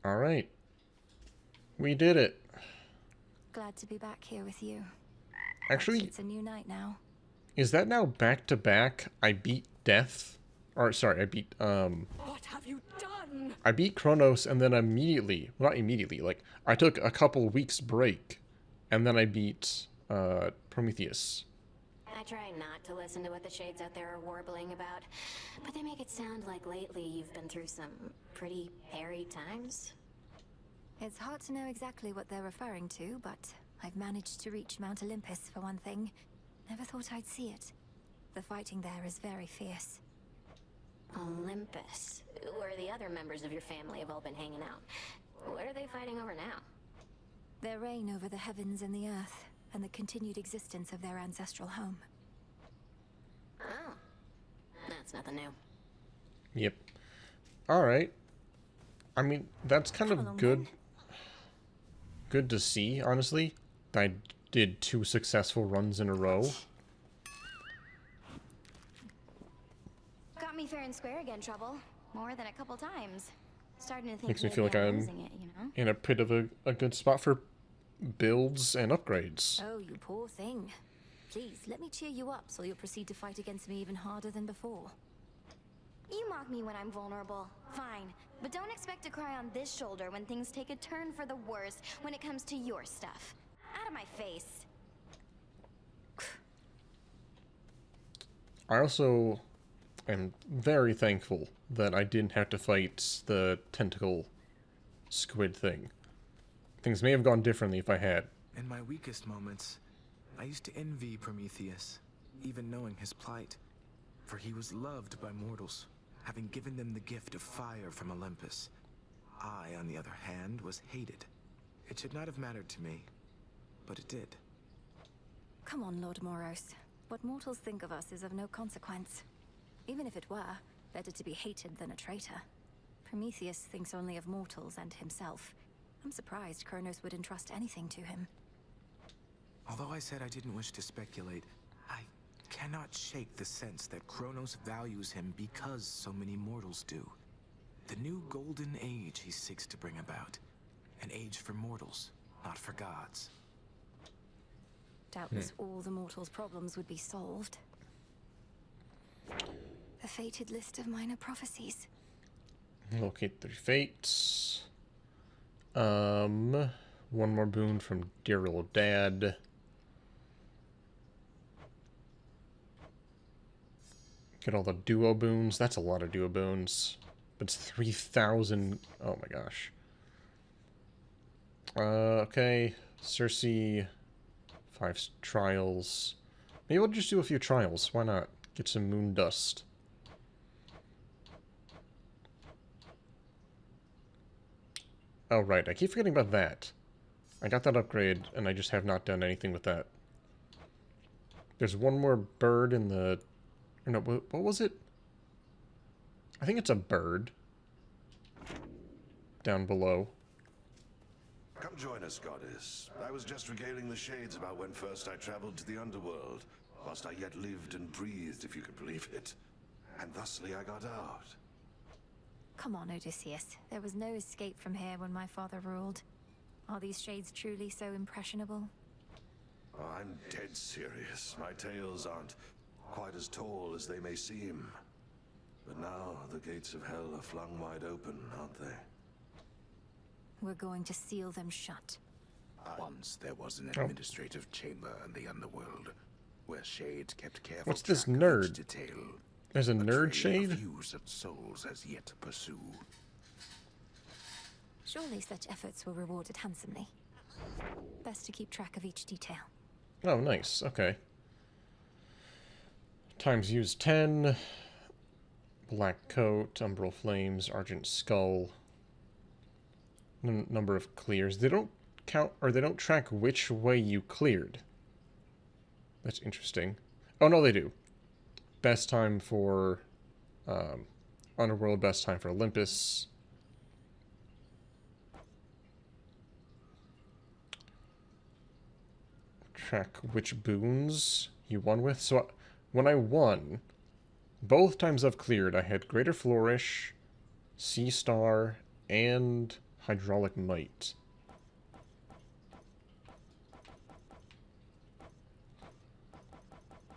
Alright. We did it. Glad to be back here with you. Actually, it's a new night now. is that now back to back? I beat Death? Or, sorry, What have you done? I beat Kronos and then immediately, well, not immediately, like, I took a couple weeks break and then I beat, Prometheus. I try not to listen to what the shades out there are warbling about, but they make it sound like lately you've been through some pretty hairy times. It's hard to know exactly what they're referring to, but I've managed to reach Mount Olympus for one thing. Never thought I'd see it. The fighting there is very fierce. Olympus, where the other members of your family have all been hanging out. What are they fighting over now? Their reign over the heavens and the earth, and the continued existence of their ancestral home. Oh, that's nothing new. Yep. Alright. I mean, that's kind of good. Good to see, honestly. I did 2 successful runs in a row. Got me fair and square again, Trouble. More than a couple times. Starting to think Makes me maybe feel like I'm losing it, you know? in a bit of a good spot for builds and upgrades. Oh, you poor thing. Please, let me cheer you up so you'll proceed to fight against me even harder than before. You mock me when I'm vulnerable. Fine. But don't expect to cry on this shoulder when things take a turn for the worse when it comes to your stuff. Out of my face. I also am very thankful that I didn't have to fight the tentacle squid thing. Things may have gone differently if I had. In my weakest moments, I used to envy Prometheus, even knowing his plight. For he was loved by mortals, having given them the gift of fire from Olympus. I, on the other hand, was hated. It should not have mattered to me, but it did. Come on, Lord Moros. What mortals think of us is of no consequence. Even if it were, better to be hated than a traitor. Prometheus thinks only of mortals and himself. I'm surprised Kronos would entrust anything to him. Although I said I didn't wish to speculate, I cannot shake the sense that Kronos values him because so many mortals do. The new golden age he seeks to bring about. An age for mortals, not for gods. Doubtless all the mortals' problems would be solved. The fated list of minor prophecies. Locate 3 fates. One more boon from dear old dad. Get all the duo boons. That's a lot of duo boons. But it's 3,000. Oh my gosh. Okay. Circe. 5 trials. Maybe we'll just do a few trials. Why not? Get some moon dust. Oh, right. I keep forgetting about that. I got that upgrade, and I just have not done anything with that. There's one more bird in the... No, what was it? I think it's a bird. Down below. Come join us, Goddess. I was just regaling the shades about when first I traveled to the underworld, whilst I yet lived and breathed, if you could believe it. And thusly I got out. Come on, Odysseus. There was no escape from here when my father ruled. Are these shades truly so impressionable? Oh, I'm dead serious. My tales aren't quite as tall as they may seem. But now the gates of hell are flung wide open, aren't they? We're going to seal them shut. Once there was an administrative chamber in the underworld, where shades kept careful What's this track of nerd? each detail. There's a nerd trail shade? of views that souls has yet to pursue. Surely such efforts were rewarded handsomely. Best to keep track of each detail. Oh, nice. Okay. Times used 10. Black coat, umbral flames, argent skull. Number of clears. They don't count, or they don't track which way you cleared. That's interesting. Oh, no, they do. Best time for Underworld, best time for Olympus. Track which boons you won with. So when I won, both times I've cleared, I had Greater Flourish, Sea Star, and hydraulic might.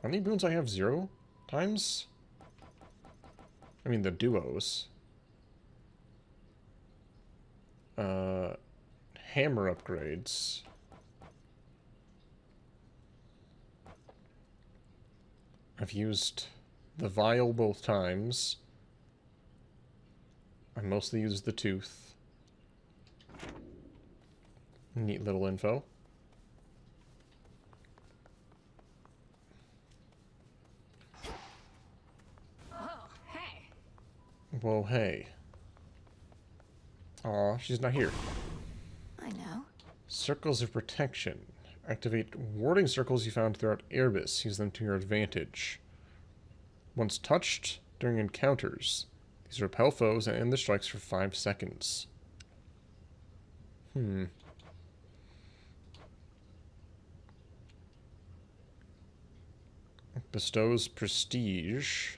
How many boons I have? 0 times? I mean the duos. Hammer upgrades. I've used the vial both times. I mostly used the tooth. Neat little info. Oh, hey. Whoa, hey. Aw, she's not here. I know. Circles of protection. Activate warding circles you found throughout Erebus. Use them to your advantage. Once touched during encounters, these repel foes and end the strikes for 5 seconds. Bestows prestige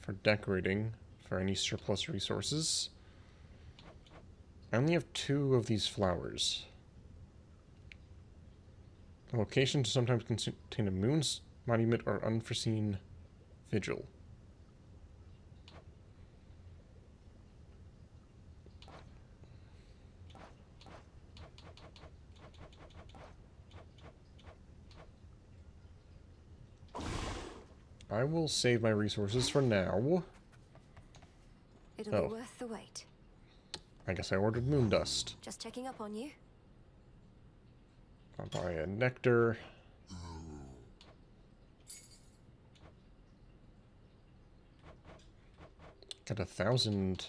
for decorating for any surplus resources. I only have 2 of these flowers. The locations sometimes contain a moon's monument or unforeseen vigil. I will save my resources for now. It'll be worth the wait. I guess I ordered moon dust. Just checking up on you. I'll buy a nectar. Got 1,000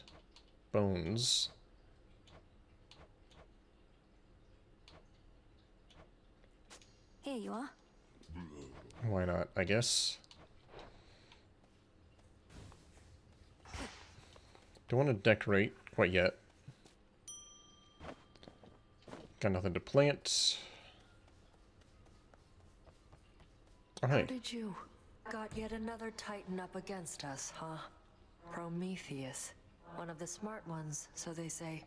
bones. Here you are. Why not, I guess. Don't want to decorate quite yet. Got nothing to plant. Oh, How hey. did you? Got yet another Titan up against us, huh? Prometheus. One of the smart ones, so they say.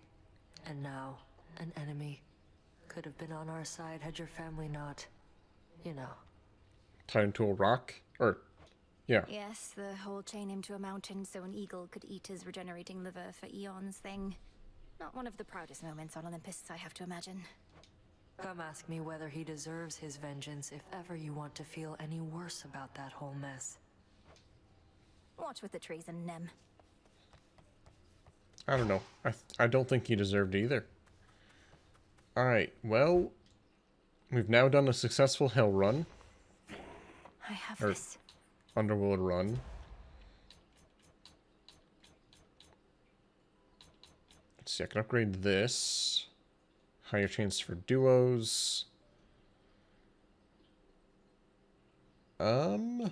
And now, an enemy. Could have been on our side had your family not, you know. Tied into a rock? Or, yeah. Yes, the whole chain him to a mountain so an eagle could eat his regenerating liver for eons thing. Not one of the proudest moments on Olympus, I have to imagine. Come ask me whether he deserves his vengeance if ever you want to feel any worse about that whole mess. Watch with the treason, Nem. I don't know. I don't think he deserved either. Alright, well, we've now done a successful hell run. I have Or this. underworld run. Let's see, I can upgrade this. Higher chance for duos. I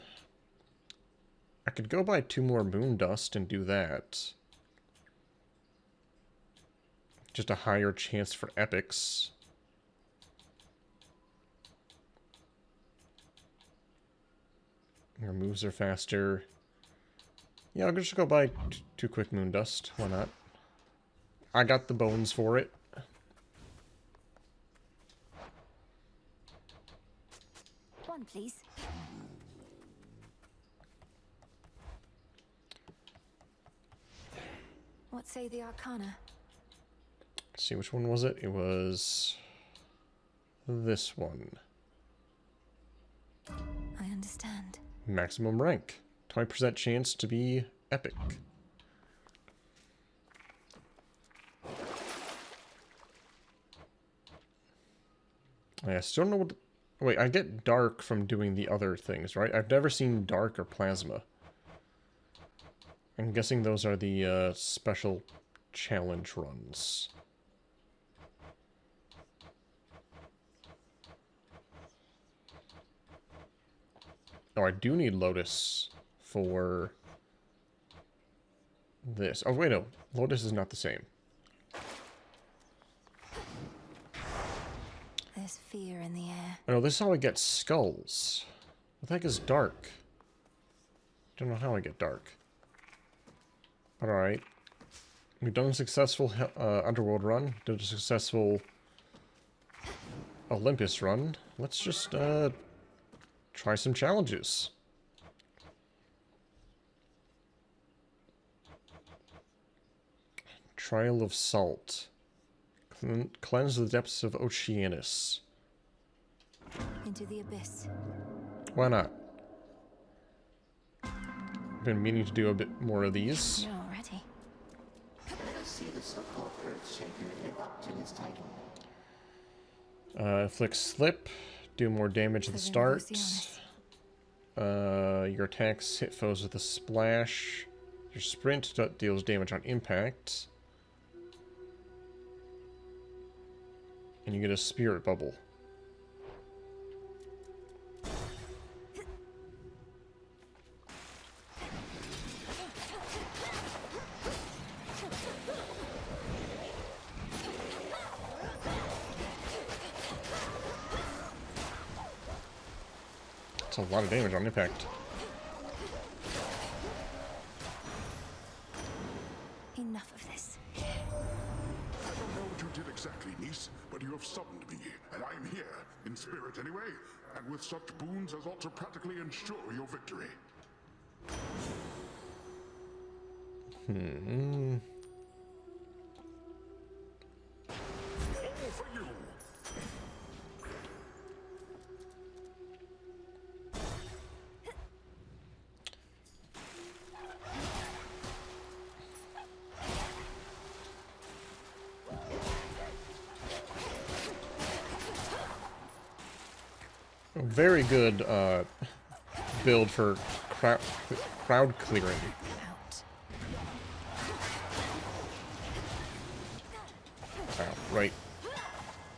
could go buy 2 more moon dust and do that. Just a higher chance for epics. Your moves are faster. Yeah, I'll just go buy 2 quick moon dust. Why not? I got the bones for it. One, please. What say the Arcana? Let's see, which one was it? It was this one. I understand. Maximum rank. 20% chance to be epic. I still don't know what... Wait, I get dark from doing the other things, right? I've never seen dark or plasma. I'm guessing those are the special challenge runs. Oh, I do need Lotus for this. Oh, wait, no. Lotus is not the same. There's fear in the air. Oh, no, this is how I get skulls. What the heck is dark? Don't know how I get dark. Alright. We've done a successful Underworld run. Did a successful Olympus run. Let's just try some challenges. Trial of Salt. Cleanse the depths of Oceanus. Into the abyss. Why not? Been meaning to do a bit more of these. You're ready. Flick Slip. Do more damage at the start. Your attacks hit foes with a splash. Your sprint deals damage on impact. And you get a spirit bubble. That's a lot of damage on impact. Enough of this. I don't know what you did exactly, niece, but you have summoned me, and I am here, in spirit anyway, and with such boons as ought to practically ensure your victory. All for you! A very good build for crowd clearing. Out. Wow, right.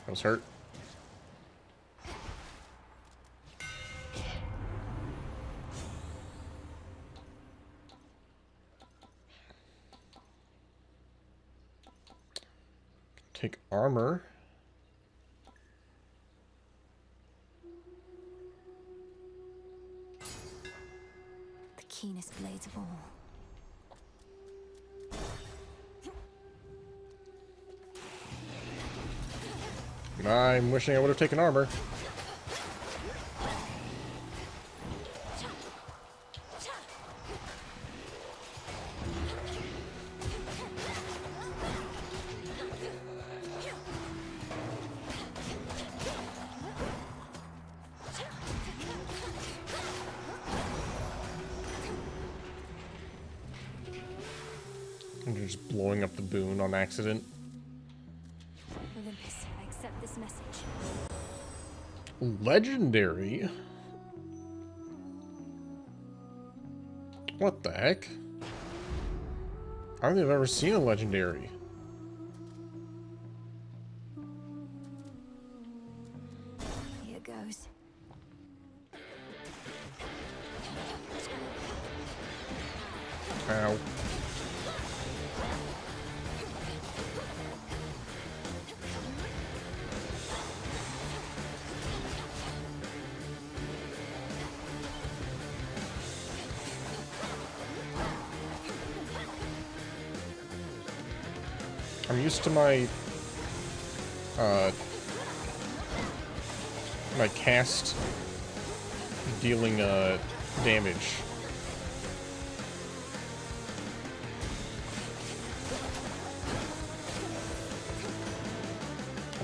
I was hurt. Take armor. The keenest blades of all. I'm wishing I would have taken armor. I'm just blowing up the boon on accident. Olympus, I accept this message. Legendary? What the heck? I don't think I've ever seen a legendary. Here goes. Ow. I'm used to my my cast dealing damage.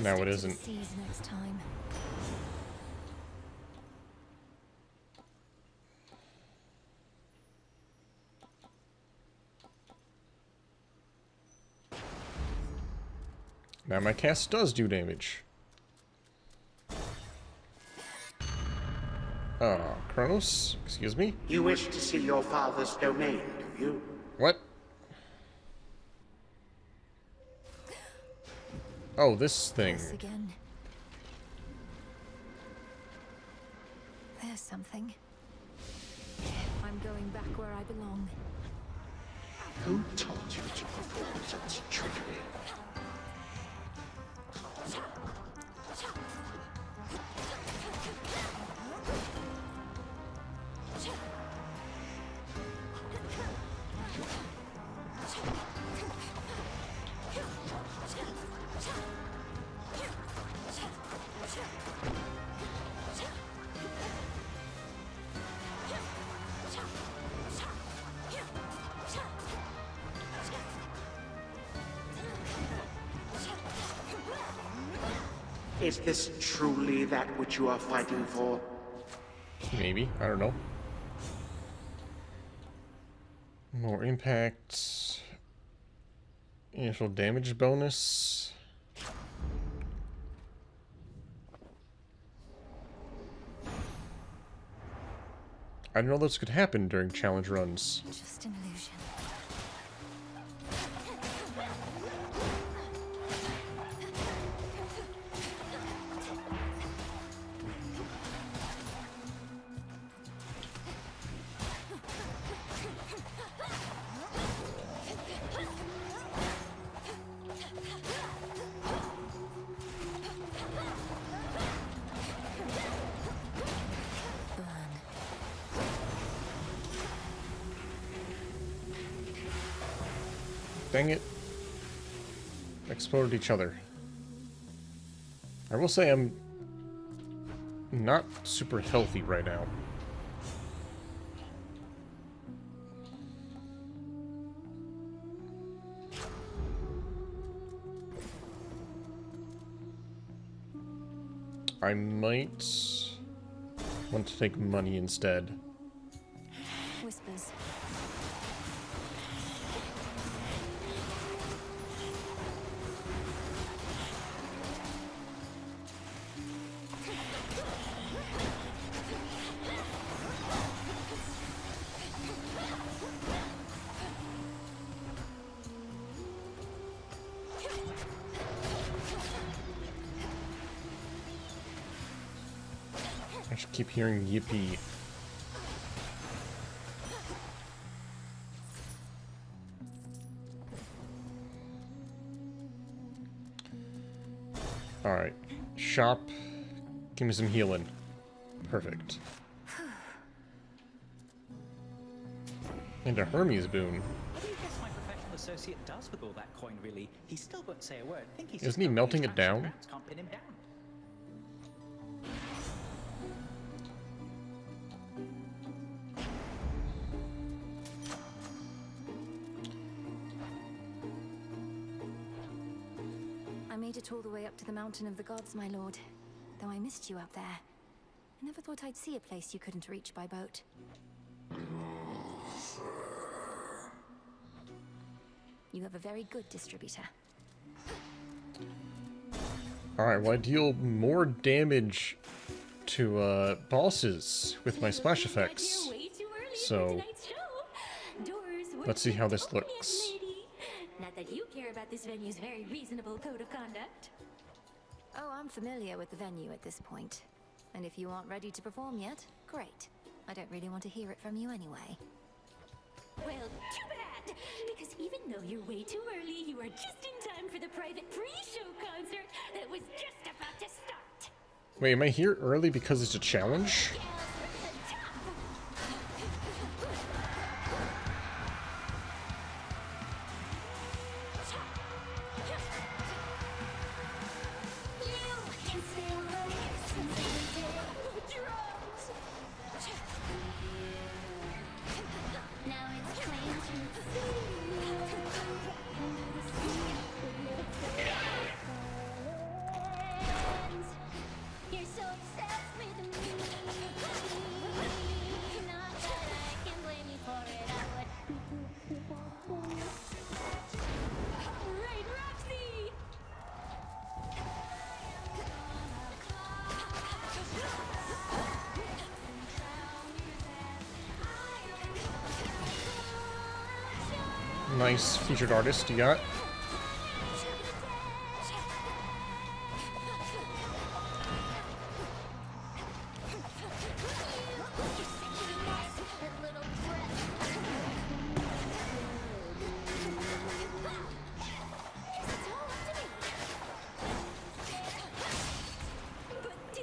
Now it isn't. Seize next time. Now my cast does do damage. Kronos, excuse me? You wish to see your father's domain, do you? What? Oh, this thing. This again. There's something. I'm going back where I belong. Who told you to perform such trickery? Is this truly that which you are fighting for? Maybe. I don't know. More impact. Initial damage bonus. I didn't know this could happen during challenge runs. Just an illusion. Dang it. Exploded each other. I will say I'm not super healthy right now. I might want to take money instead. Whispers. I should keep hearing yippee. Alright. Shop. Give me some healing. Perfect. And a Hermes boon. What do you guess my professional associate does with all that coin, really? He still won't say a word. Think he's Isn't he melting it down? Can't pin him down. I made it all the way up to the Mountain of the Gods, my lord. Though I missed you up there. I never thought I'd see a place you couldn't reach by boat. You have a very good distributor. Alright, well I deal more damage to bosses with my splash effects. So let's see how this looks. Not that you care about this venue's very reasonable code of conduct. Oh, I'm familiar with the venue at this point. And if you aren't ready to perform yet, great. I don't really want to hear it from you anyway. Well, too bad! Because even though you're way too early, you are just in time for the private pre-show concert that was just about to start. Wait, am I here early because it's a challenge? Nice featured artist you got.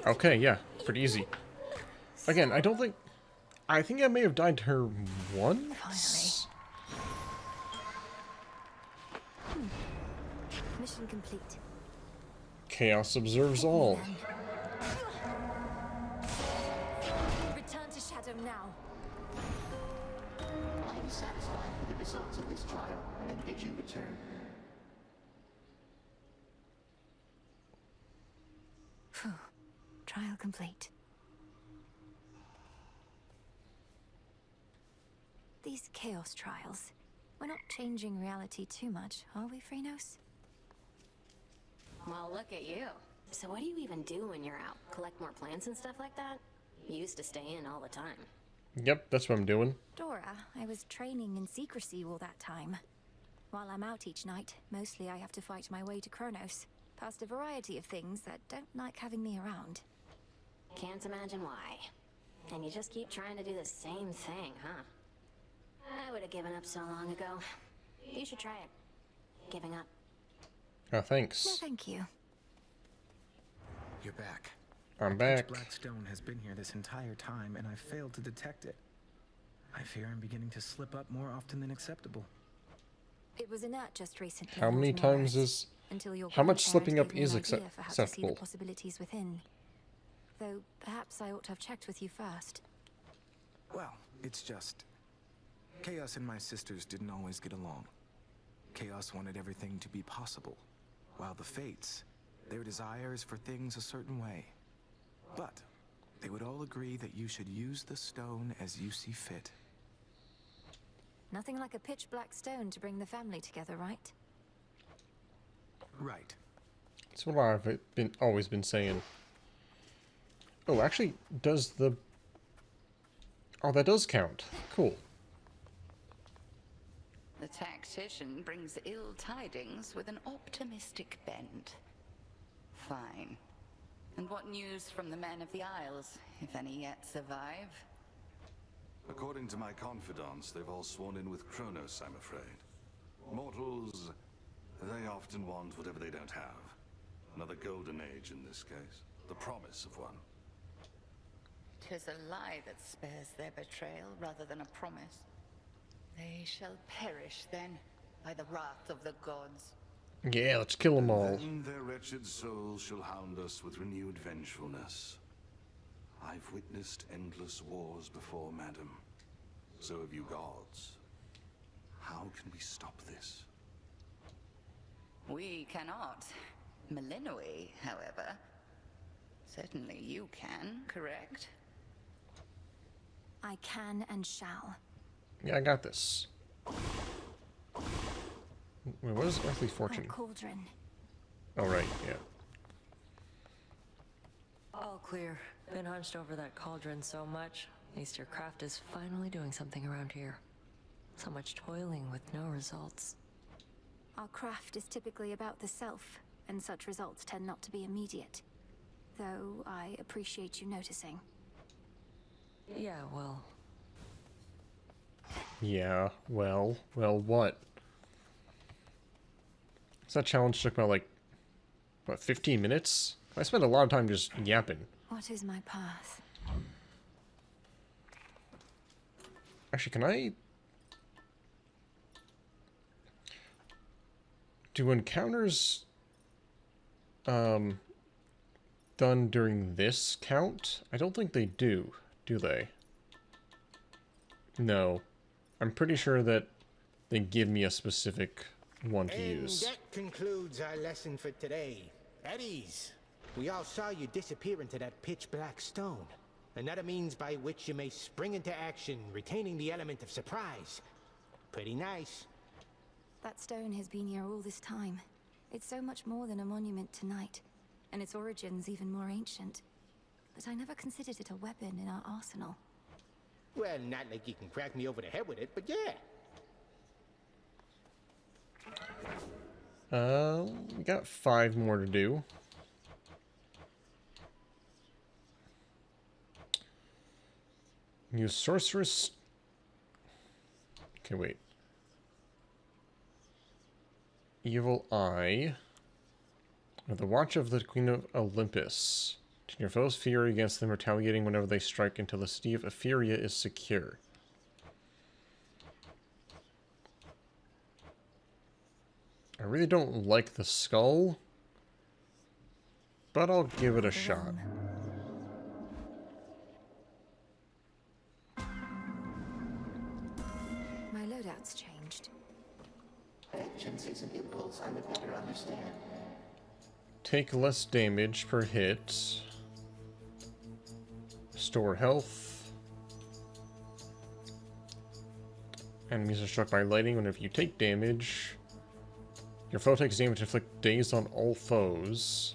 Okay, yeah, pretty easy. Again, I don't think... I think I may have died to her once? Mission complete. Chaos observes all. Return to Shadow now. I am satisfied with the results of this trial and bid you return. Trial complete. These chaos trials. We're not changing reality too much, are we, Kronos? Well, look at you. So what do you even do when you're out? Collect more plants and stuff like that? You used to stay in all the time. Yep, that's what I'm doing. Dora, I was training in secrecy all that time. While I'm out each night, mostly I have to fight my way to Kronos, past a variety of things that don't like having me around. Can't imagine why. And you just keep trying to do the same thing, huh? I would have given up so long ago. You should try it. Giving up. Oh, thanks. No, thank you. You're back. I'm That back. pitch black stone has been here this entire time, and I've failed to detect it. I fear I'm beginning to slip up more often than acceptable. It was inert just recently. How many Lord times Morris, is... until your How much grandparent slipping up gave me is an idea for how to see the acceptable? possibilities within. Though perhaps I ought to have checked with you first. Well, it's just... Chaos and my sisters didn't always get along. Chaos wanted everything to be possible, while the Fates, their desire is for things a certain way. But they would all agree that you should use the stone as you see fit. Nothing like a pitch black stone to bring the family together, right? Right. That's what I've always been saying. Oh, actually, does the... Oh, that does count. Cool. The tactician brings ill tidings with an optimistic bent. Fine. And what news from the men of the Isles, if any yet survive? According to my confidants, they've all sworn in with Kronos, I'm afraid. Mortals, they often want whatever they don't have. Another golden age in this case. The promise of one. 'Tis a lie that spares their betrayal rather than a promise. They shall perish then, by the wrath of the gods. Yeah, let's kill them all. Then their wretched souls shall hound us with renewed vengefulness. I've witnessed endless wars before, madam. So have you gods. How can we stop this? We cannot. Wrinklynewt, however. Certainly you can, correct? I can and shall. Yeah, I got this. Wait, what is Earthly Fortune? A cauldron. Oh, right, yeah. All clear. Been hunched over that cauldron so much. At least your craft is finally doing something around here. So much toiling with no results. Our craft is typically about the self, and such results tend not to be immediate. Though I appreciate you noticing. Yeah, well, Yeah, well, what? So that challenge took about, like, what, 15 minutes? I spent a lot of time just yapping. What is my path? Actually, can I... Do encounters... done during this count? I don't think they do they? No. I'm pretty sure that they give me a specific one to use. And that concludes our lesson for today. At ease. We all saw you disappear into that pitch black stone. Another means by which you may spring into action, retaining the element of surprise. Pretty nice. That stone has been here all this time. It's so much more than a monument to night, and its origins even more ancient. But I never considered it a weapon in our arsenal. Well, not like you can crack me over the head with it, but yeah. We got 5 more to do. Use sorceress. Okay, wait. Evil Eye. With the watch of the Queen of Olympus. Turn your foes' fury against them, retaliating whenever they strike until the city of Ephyria is secure. I really don't like the skull, but I'll give it a shot. My loadout's changed. Vengeance is an impulse I would better understand. Take less damage per hit. Restore health. Enemies are struck by lightning whenever you take damage. Your foe takes damage to inflict dazed on all foes.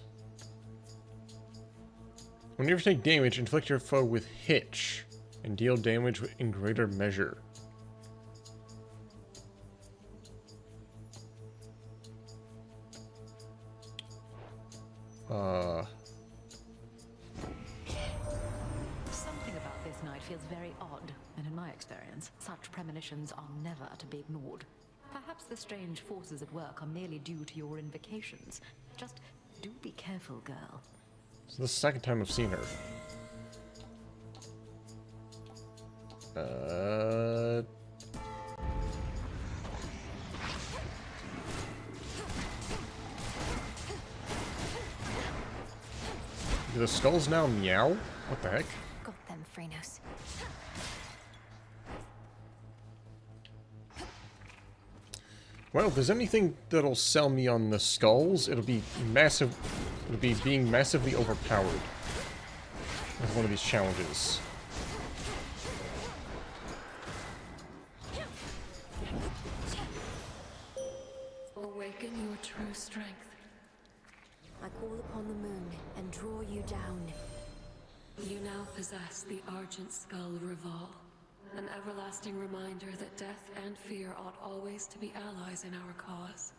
Whenever you take damage, inflict your foe with hitch and deal damage in greater measure. Something about this night feels very odd, and in my experience, such premonitions are never to be ignored. Perhaps the strange forces at work are merely due to your invocations. Just do be careful, girl. So this is the second time I've seen her. Do the skulls now meow? What the heck? Got them, Kronos. Well, if there's anything that'll sell me on the skulls, it'll be massive. It'll be being massively overpowered as one of these challenges. Awaken your true strength. I call upon the moon and draw you down. You now possess the Argent Skull Reval, an everlasting reminder that death and fear ought always to be allies in our cause.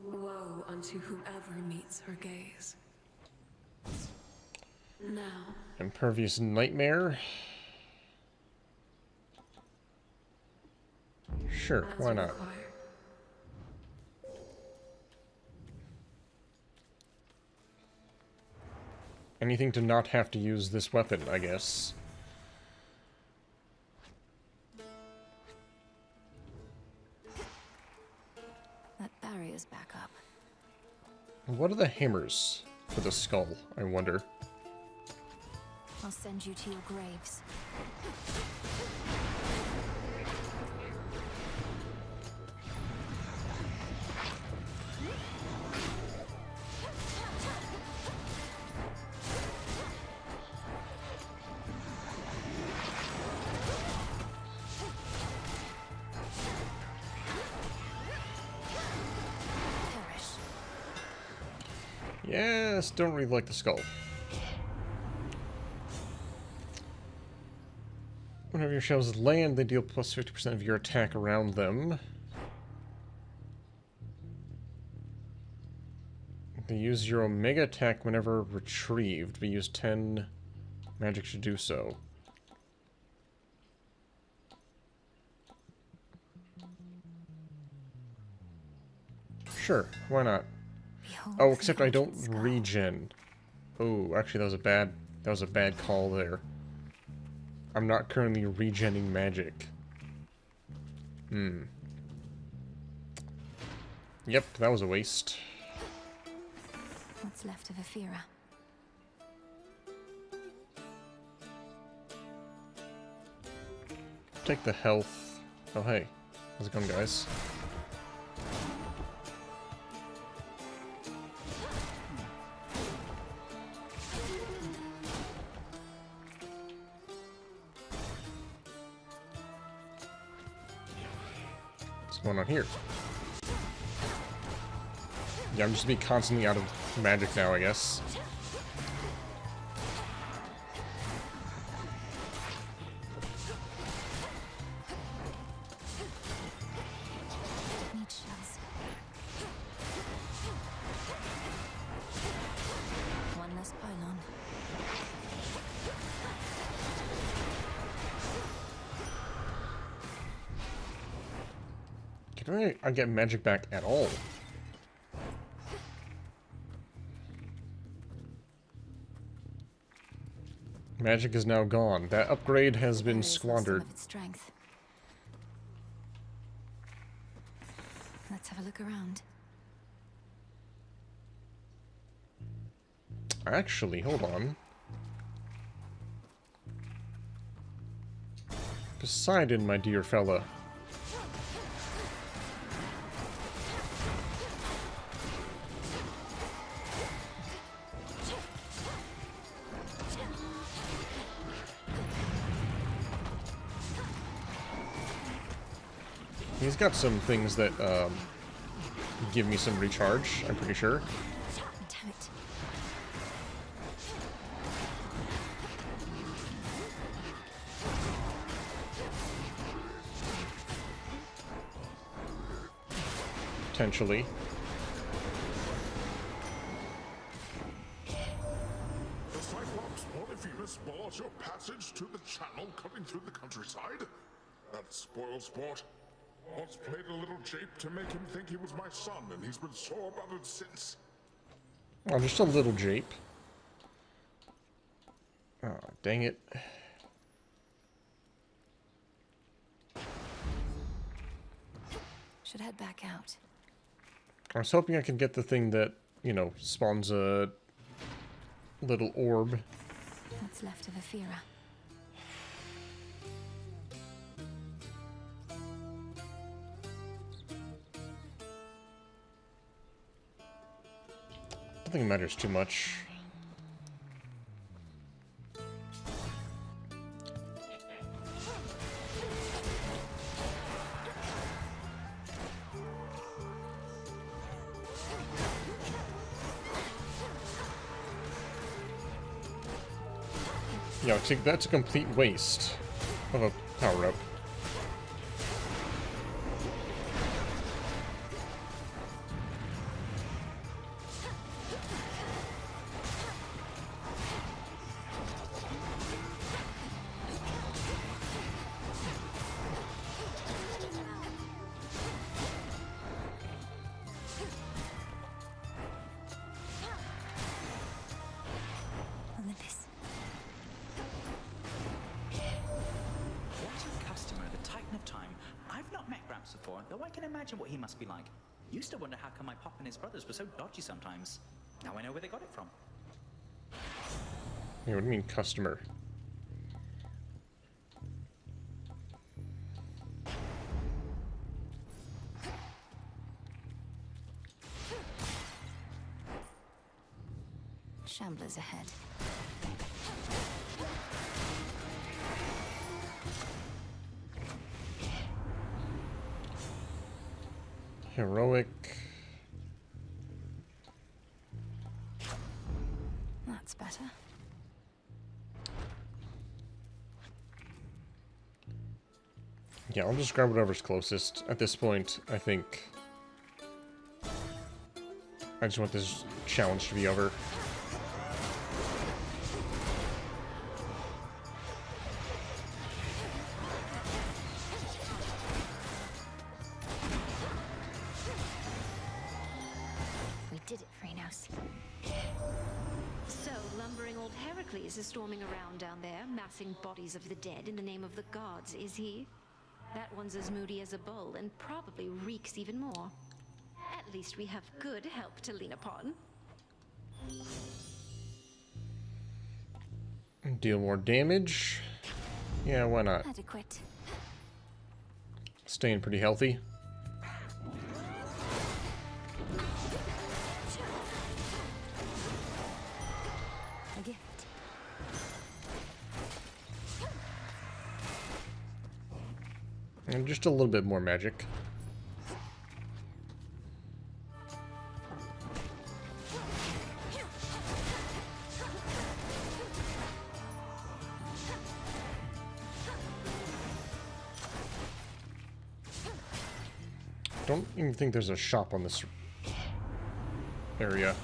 Woe unto whomever meets her gaze. Now, Impervious Nightmare. Sure, as why not? required. Anything to not have to use this weapon, I guess. That barrier's back up. What are the hammers for the skull, I wonder? I'll send you to your graves. Yes, don't really like the skull. Whenever your shells land, they deal plus 50% of your attack around them. They use your Omega attack whenever retrieved, but use 10 magic to do so. Sure, why not? Oh, except I don't regen. Oh, actually that was a bad call there. I'm not currently regenning magic. Yep, that was a waste. What's left of Ephira? Take the health. Oh hey, how's it going, guys? What's going on here? Yeah, I'm just being constantly out of magic now, I guess. Need shells. One less pylon. Can I get magic back at all? Magic is now gone. That upgrade has been squandered. Some of its strength. Let's have a look around. Actually, hold on. Poseidon, my dear fella. He's got some things that give me some recharge, I'm pretty sure. Damn it. Potentially. The Cyclops Polyphemus bars your passage to the channel cutting through the countryside? That spoil sport. Once played a little jape to make him think he was my son, and he's been sore about it since. Oh, just a little jape. Oh, dang it. Should head back out. I was hoping I could get the thing that, you know, spawns a little orb. What's left of Ephira? I don't think it matters too much. Yeah, that's a complete waste of a power-up. Olympus. What a customer, the Titan of Time. I've not met Gramps before, though I can imagine what he must be like. Used to wonder how come my pop and his brothers were so dodgy sometimes. Now I know where they got it from. Yeah, what do you mean, customer? Shamblers ahead. Heroic. That's better. Yeah, I'll just grab whatever's closest. At this point, I think I just want this challenge to be over. We did it, Kronos. So, lumbering old Heracles is storming around down there, massing bodies of the dead in the name of the gods, is he? That one's as moody as a bull, and probably reeks even more. At least we have good help to lean upon. Deal more damage. Yeah, why not? Adequate. Staying pretty healthy. A gift. And just a little bit more magic. Don't even think there's a shop on this area.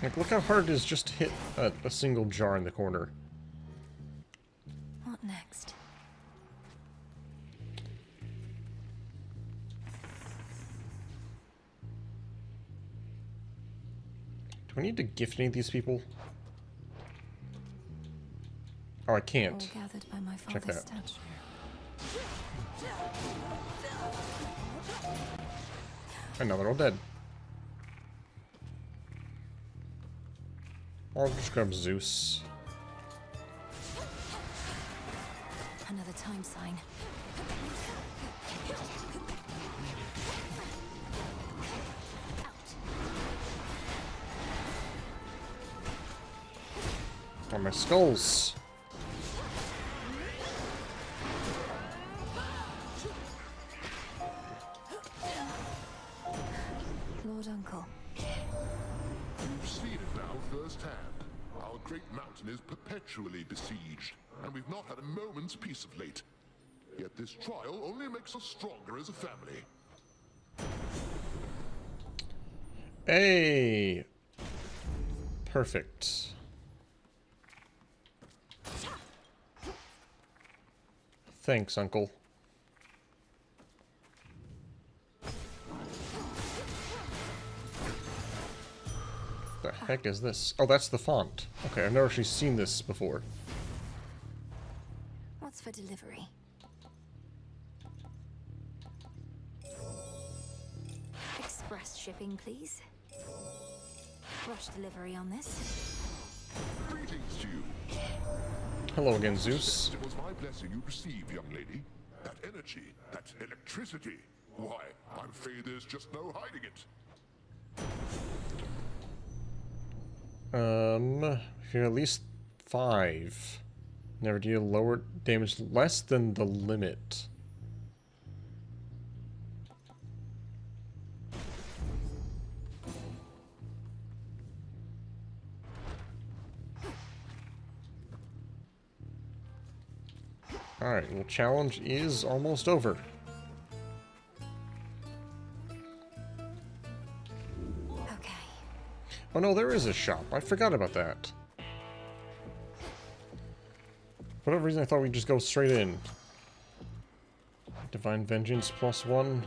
Like, look how hard it is just to hit a single jar in the corner. What next? Do I need to gift any of these people? Oh, I can't. All gathered by my Check father's that. statue. And now they're all dead. I'll just grab Zeus. Another time sign. Oh, my skulls. Lord Uncle. You've seen it now firsthand. Our great mountain is perpetually besieged, and we've not had a moment's peace of late. Yet this trial only makes us stronger as a family. Hey! Perfect. Thanks, Uncle. The heck is this? Oh, that's the font. Okay, I've never actually seen this before. What's for delivery? Express shipping, please. Rush delivery on this. Greetings to you. Hello again, Zeus. It was my blessing you received, young lady. That energy, that electricity. Why, I'm afraid there's just no hiding it. Here at least 5. Never deal lower damage less than the limit. Alright, well, challenge is almost over. Okay. Oh no, there is a shop. I forgot about that. For whatever reason, I thought we'd just go straight in. Divine Vengeance +1.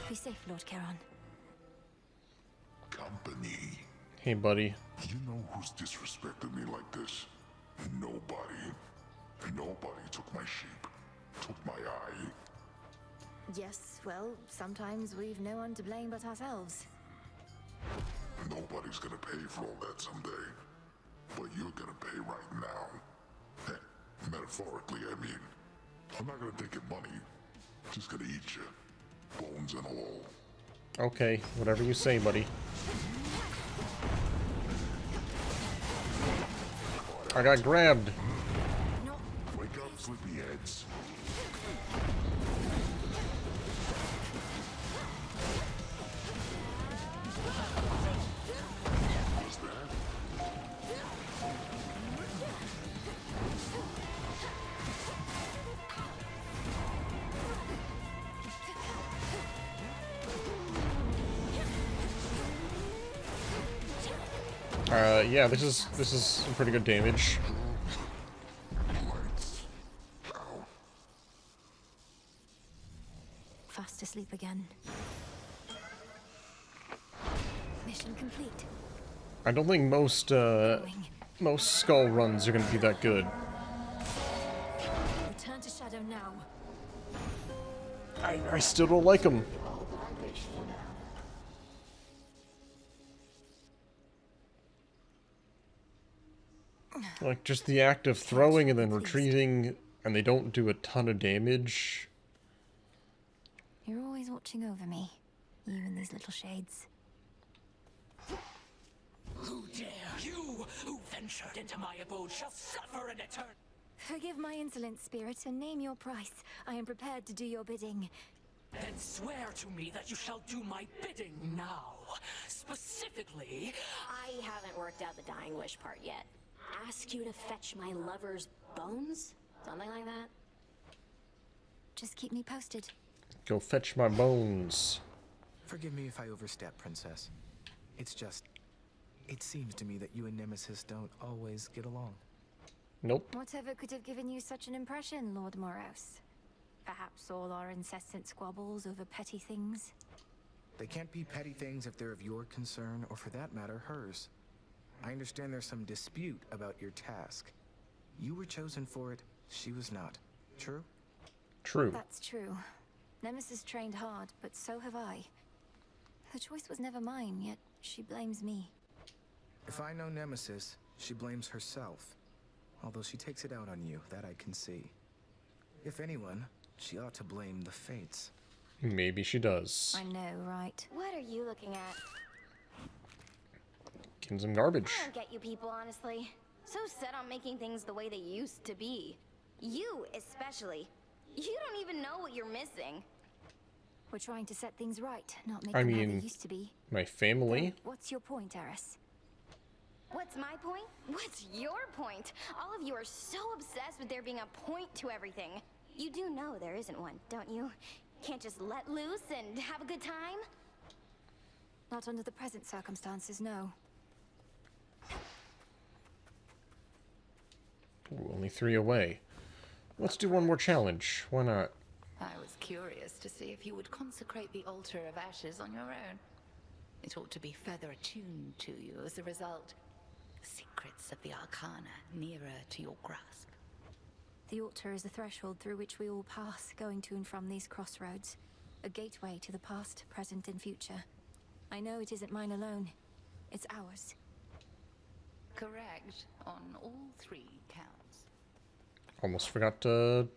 Be safe, Lord Charon. Company. Hey, buddy. You know who's disrespected me like this? Nobody. Nobody took my sheep. Took my eye. Yes, well, sometimes we've no one to blame but ourselves. Nobody's gonna pay for all that someday. But you're gonna pay right now. Metaphorically, I mean. I'm not gonna take your money. I'm just gonna eat you. Bones and all. Okay, whatever you say, buddy. I got grabbed. Wake up, sleepyheads. What's that? Yeah, this is some pretty good damage. Lights out. Fast asleep again. Mission complete. I don't think most skull runs are gonna be that good. Return to Shadow now. I still don't like them. Like, just the act of throwing and then retrieving, and they don't do a ton of damage. You're always watching over me, you and these little shades. Who dare you, who ventured into my abode, shall suffer an eternal... Forgive my insolent spirit and name your price. I am prepared to do your bidding. Then swear to me that you shall do my bidding now. Specifically... I haven't worked out the dying wish part yet. Ask you to fetch my lover's bones? Something like that? Just keep me posted. Go fetch my bones. Forgive me if I overstep, Princess. It's just... It seems to me that you and Nemesis don't always get along. Nope. Whatever could have given you such an impression, Lord Moros? Perhaps all our incessant squabbles over petty things? They can't be petty things if they're of your concern, or for that matter, hers. I understand there's some dispute about your task. You were chosen for it, she was not. True? True. That's true. Nemesis trained hard, but so have I. The choice was never mine, yet she blames me. If I know Nemesis, she blames herself. Although she takes it out on you, that I can see. If anyone, she ought to blame the fates. Maybe she does. I know, right? What are you looking at? Getting some garbage. I don't get you people, honestly. So set on making things the way they used to be. You, especially. You don't even know what you're missing. We're trying to set things right, not make I them how mean, they used to be. my family. What's your point, Eris? What's my point? What's your point? All of you are so obsessed with there being a point to everything. You do know there isn't one, don't you? Can't just let loose and have a good time? Not under the present circumstances, no. Ooh, only 3 away. Let's do one more challenge. Why not? I was curious to see if you would consecrate the altar of ashes on your own. It ought to be further attuned to you as a result. Secrets of the Arcana nearer to your grasp. The altar is the threshold through which we all pass, going to and from these crossroads. A gateway to the past, present, and future. I know it isn't mine alone. It's ours. Correct on all 3 counts. Almost forgot to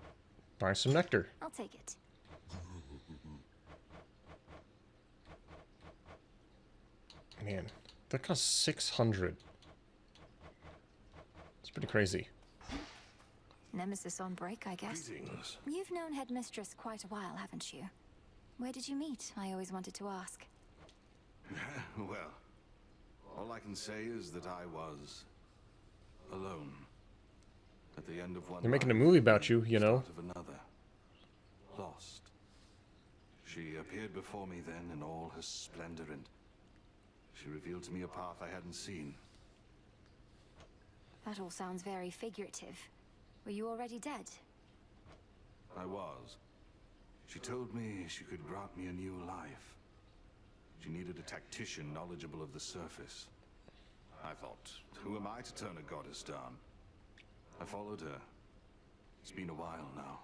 buy some nectar. I'll take it. Man, that costs 600. It's pretty crazy. Nemesis on break, I guess. Greetings. You've known Headmistress quite a while, haven't you? Where did you meet? I always wanted to ask. Well, all I can say is that I was alone. At the end of one They're making a life, movie about you, you know. start of another. Lost. She appeared before me then in all her splendor, and she revealed to me a path I hadn't seen. That all sounds very figurative. Were you already dead? I was. She told me she could grant me a new life. She needed a tactician knowledgeable of the surface. I thought, who am I to turn a goddess down? I followed her. It's been a while now.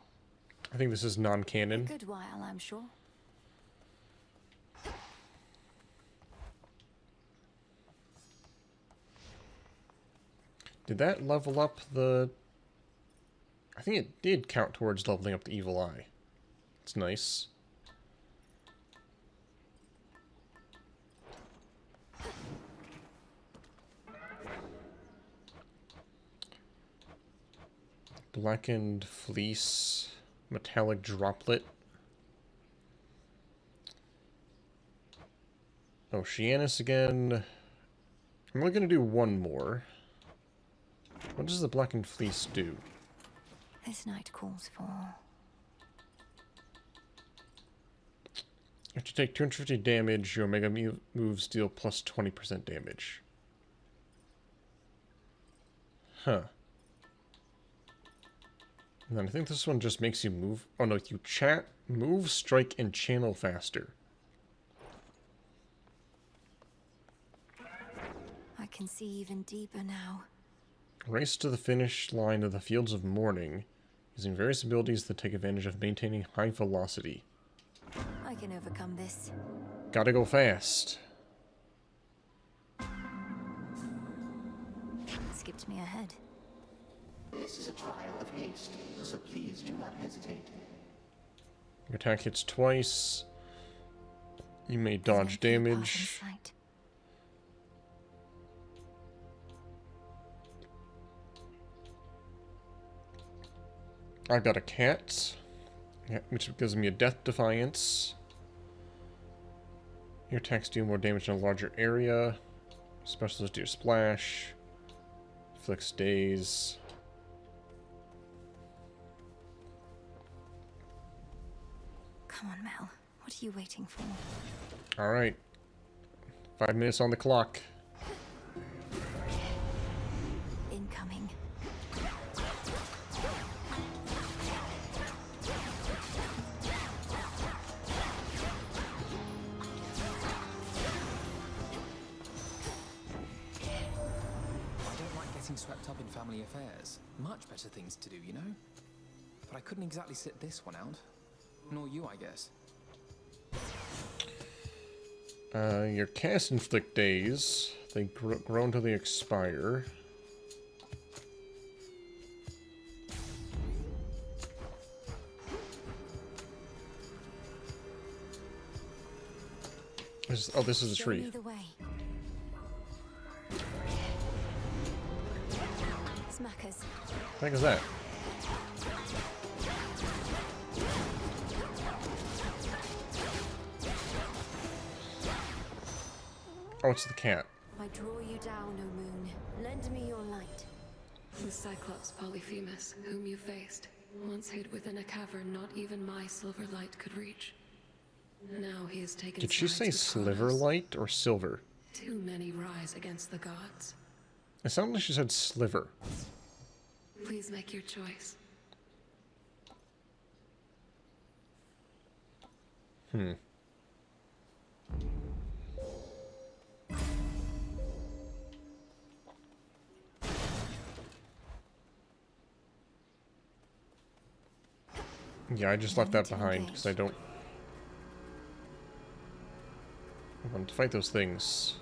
I think this is non-canon. A good while, I'm sure. Did that level up the... I think it did count towards leveling up the evil eye. It's nice. Blackened fleece, metallic droplet. Oceanus again. I'm only gonna do one more. What does the blackened fleece do? This night calls for... If you take 250 damage, your Omega moves deal plus 20% damage. Huh. And then I think this one just makes you move... Oh no, you move, strike, and channel faster. I can see even deeper now. Race to the finish line of the Fields of Mourning, using various abilities that take advantage of maintaining high velocity. I can overcome this. Gotta go fast. Skipped me ahead. This is a trial of haste, so please do not hesitate. Your attack hits twice. You may dodge damage. I've got a cat, which gives me a death defiance. Your attacks deal more damage in a larger area. Specialist do splash. Flicks daze. Come on, Mel. What are you waiting for? Alright. 5 minutes on the clock. Incoming. Swept up in family affairs. Much better things to do, you know? But I couldn't exactly sit this one out. Nor you, I guess. Your cast inflict days. They grow until they expire. This is a tree. Show me the way. workers. What the heck is that? Oh, it's the cat. I draw you down, O moon. Lend me your light. The Cyclops Polyphemus, whom you faced, once hid within a cavern not even my silver light could reach. Now he has taken Did she sides say with sliver Kronos. light or silver? Too many rise against the gods. It sounded like she said sliver. Please make your choice. Hmm. Yeah, I just left that behind because I don't want to fight those things.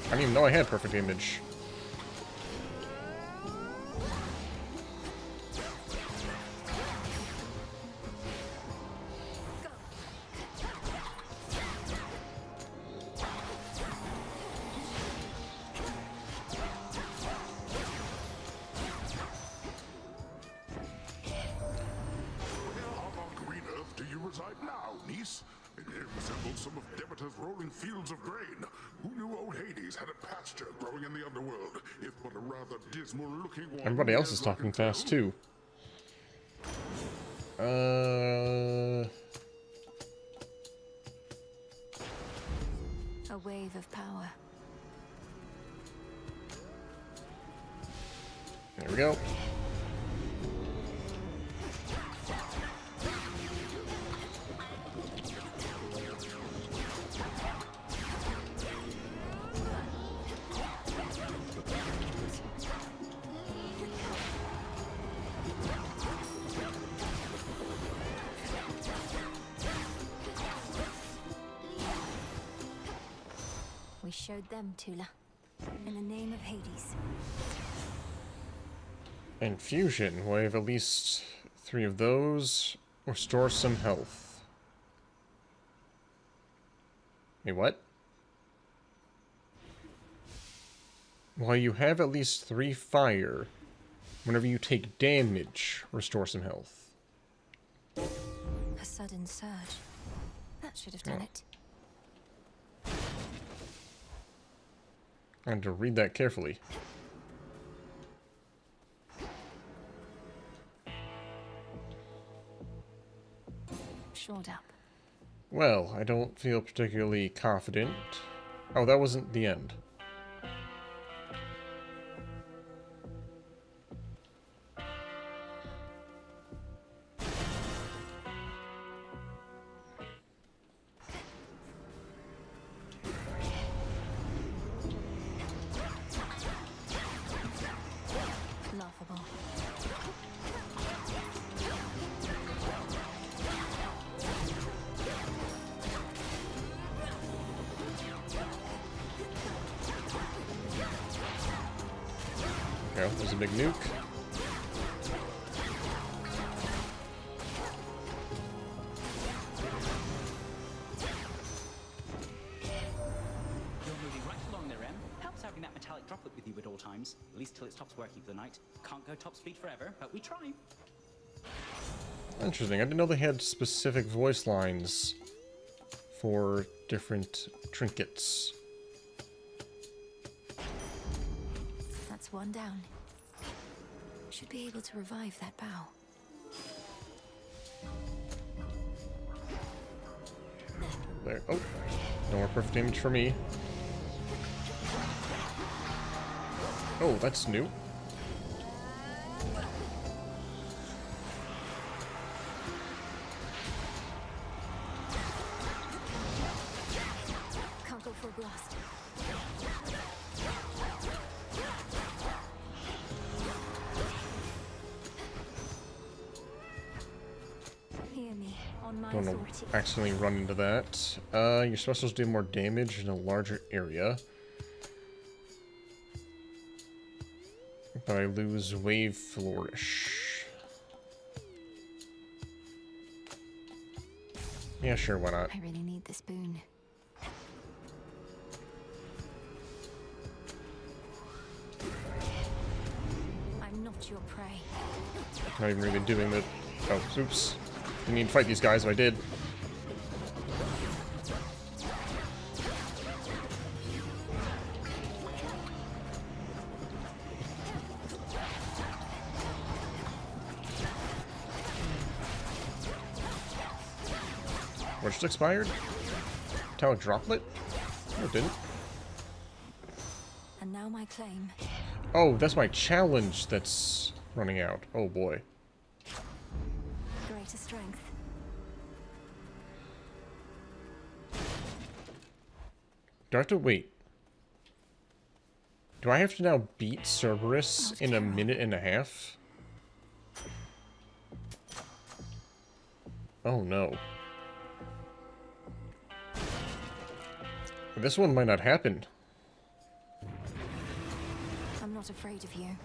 I didn't even know I had perfect image. Some of Demeter's rolling fields of grain. Who knew old Hades had a pasture growing in the underworld, if but a rather dismal-looking one? Everybody else is talking fast too. A wave of power. There we go. We showed them, Tula. In the name of Hades. And fusion. We'll have at least 3 of those. Restore some health. Wait, what? While you have at least 3 fire, whenever you take damage, restore some health. A sudden surge. That should have done it. I had to read that carefully. Shored up. Well, I don't feel particularly confident. Oh, that wasn't the end. Laughable. Okay, there's a big nuke. You're moving right along there, Em. Helps having that metallic droplet with you at all times, at least till it stops working for the night. Can't go top speed forever, but we try. Interesting. I didn't know they had specific voice lines for different trinkets. That's one down. Should be able to revive that bow. There. Oh, no more perfect damage for me. Oh, that's new. Can't go for a blast. Hear me, on my Don't authority. accidentally run into that. Your specials do more damage in a larger area. But I lose Wave Flourish. Yeah, sure, why not? I really need this boon. I'm not your prey. Not even really doing the... Oh, oops. Didn't need to fight these guys if I did. Or just expired? Metallic droplet? No, it didn't. And now my claim. Oh, that's my challenge that's running out. Oh boy. Greater strength. Do I have to wait? Do I have to now beat Cerberus in a minute and a half? Oh no. This one might not happen. I'm not afraid of you.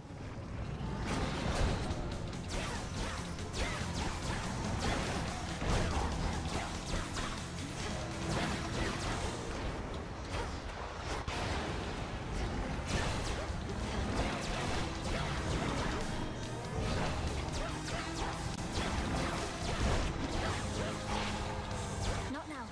Not now.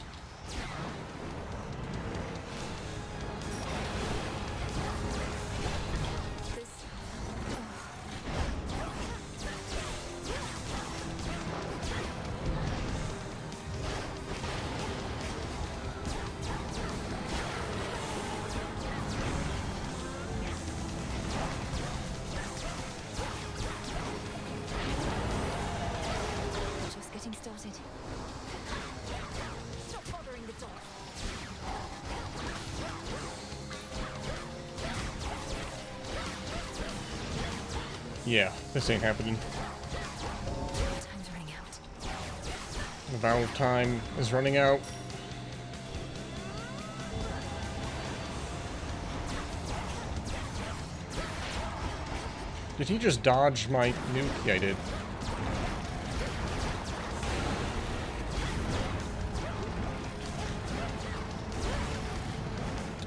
Just getting started. Stop bothering the dog. Yeah, this ain't happening. Time's running out. The valve time is running out. Did he just dodge my nuke? Yeah, I did.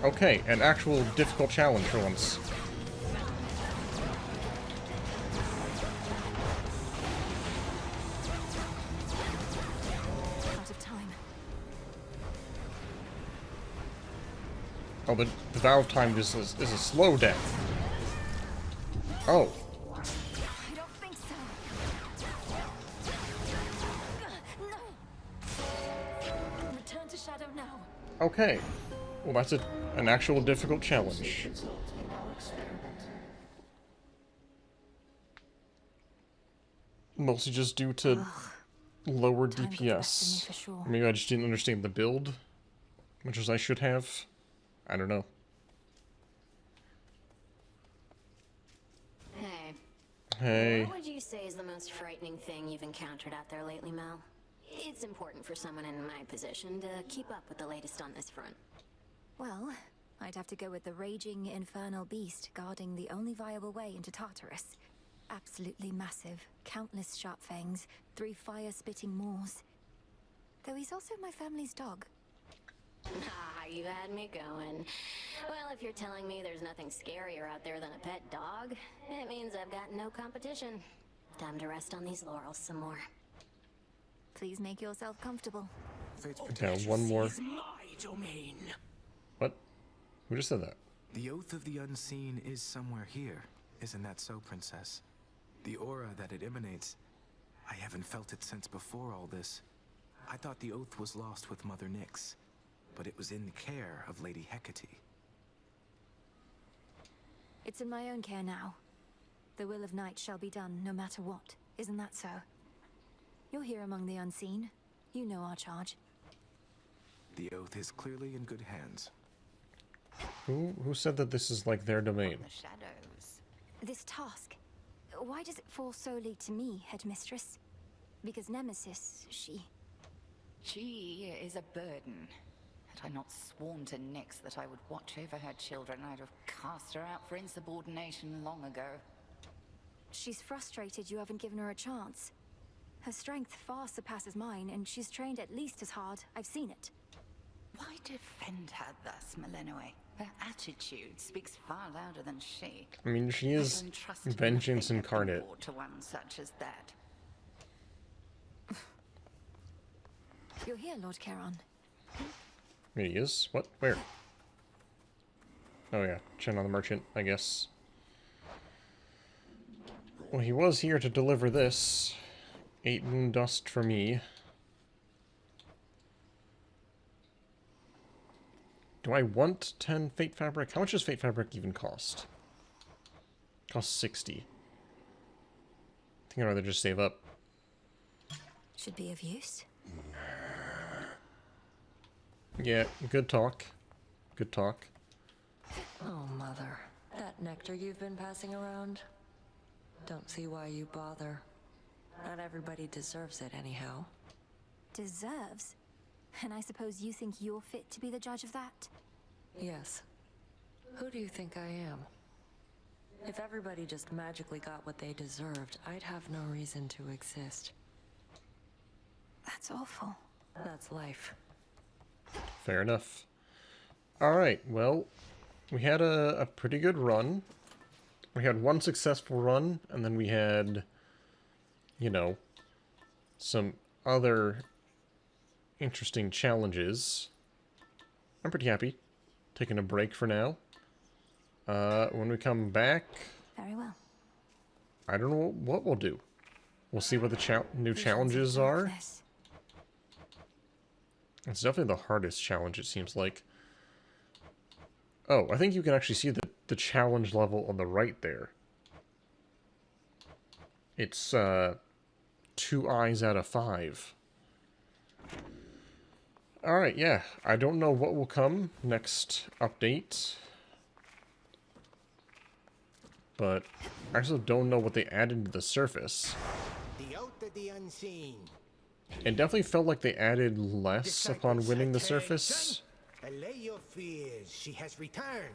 Okay, an actual difficult challenge for once. Out of time. Oh, the valve time is a slow death. Oh. I don't think so. No. Return to shadow now. Okay. Well, that's an actual difficult challenge. Mostly just due to lower DPS. for sure. Maybe I just didn't understand the build, much as I should have. I don't know. Hey. Hey. What would you say is the most frightening thing you've encountered out there lately, Mel? It's important for someone in my position to keep up with the latest on this front. Well, I'd have to go with the raging infernal beast guarding the only viable way into Tartarus. Absolutely massive, countless sharp fangs, 3 fire-spitting maws. Though he's also my family's dog. Ah, you had me going. Well, if you're telling me there's nothing scarier out there than a pet dog, it means I've got no competition. Time to rest on these laurels some more. Please make yourself comfortable. Okay, one more. Is my domain. What? Who just said that? The Oath of the Unseen is somewhere here. Isn't that so, Princess? The aura that it emanates, I haven't felt it since before all this. I thought the Oath was lost with Mother Nyx, but it was in the care of Lady Hecate. It's in my own care now. The will of Night shall be done, no matter what. Isn't that so? You're here among the unseen. You know our charge. The Oath is clearly in good hands. Who said that this is like their domain? Shadows. This task, why does it fall solely to me, Headmistress? Because Nemesis, she is a burden. Had I not sworn to Nyx that I would watch over her children, I'd have cast her out for insubordination long ago. She's frustrated you haven't given her a chance. Her strength far surpasses mine, and she's trained at least as hard. I've seen it. Why defend her thus, Wrinklynewt? Her attitude speaks far louder than she. I mean, she I is don't trust vengeance nothing of the incarnate. war to one such as that. You're here, Lord Charon. He is? What? Where? Oh yeah, Chen on the Merchant, I guess. Well, he was here to deliver this. 8 moon dust for me. Do I want 10 Fate Fabric? How much does Fate Fabric even cost? Costs 60. I think I'd rather just save up. Should be of use. Yeah, good talk. Good talk. Oh, Mother. That nectar you've been passing around? Don't see why you bother. Not everybody deserves it, anyhow. Deserves? And I suppose you think you're fit to be the judge of that? Yes. Who do you think I am? If everybody just magically got what they deserved, I'd have no reason to exist. That's awful. That's life. Fair enough. Alright, well, we had a pretty good run. We had one successful run, and then we had, you know, some other interesting challenges. I'm pretty happy. Taking a break for now. When we come back... Very well. I don't know what we'll do. We'll see what the new challenges are. It's definitely the hardest challenge, it seems like. Oh, I think you can actually see the challenge level on the right there. It's 2 eyes out of 5. Alright, yeah. I don't know what will come next update. But I also don't know what they added to the surface. The oath of the unseen. It definitely felt like they added less upon winning the surface. Son, allay your fears. She has returned.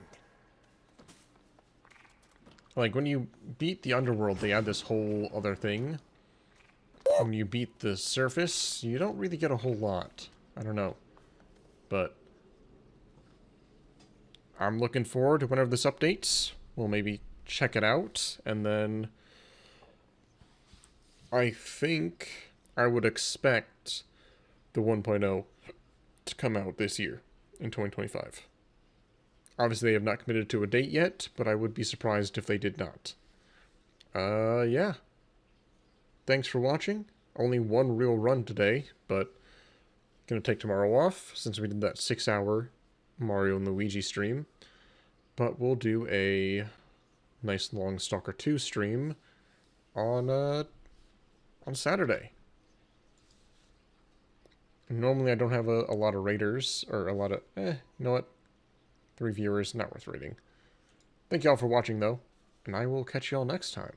Like, when you beat the underworld, they add this whole other thing. When you beat the surface, you don't really get a whole lot. I don't know. But I'm looking forward to whenever this updates. We'll maybe check it out, and then I think I would expect the 1.0 to come out this year, in 2025. Obviously, they have not committed to a date yet, but I would be surprised if they did not. Yeah. Thanks for watching. Only one real run today, but gonna take tomorrow off, since we did that 6-hour Mario and Luigi stream. But we'll do a nice long Stalker 2 stream on Saturday. Normally I don't have a lot of raters, or a lot of, you know what? 3 viewers, not worth rating. Thank y'all for watching though, and I will catch y'all next time.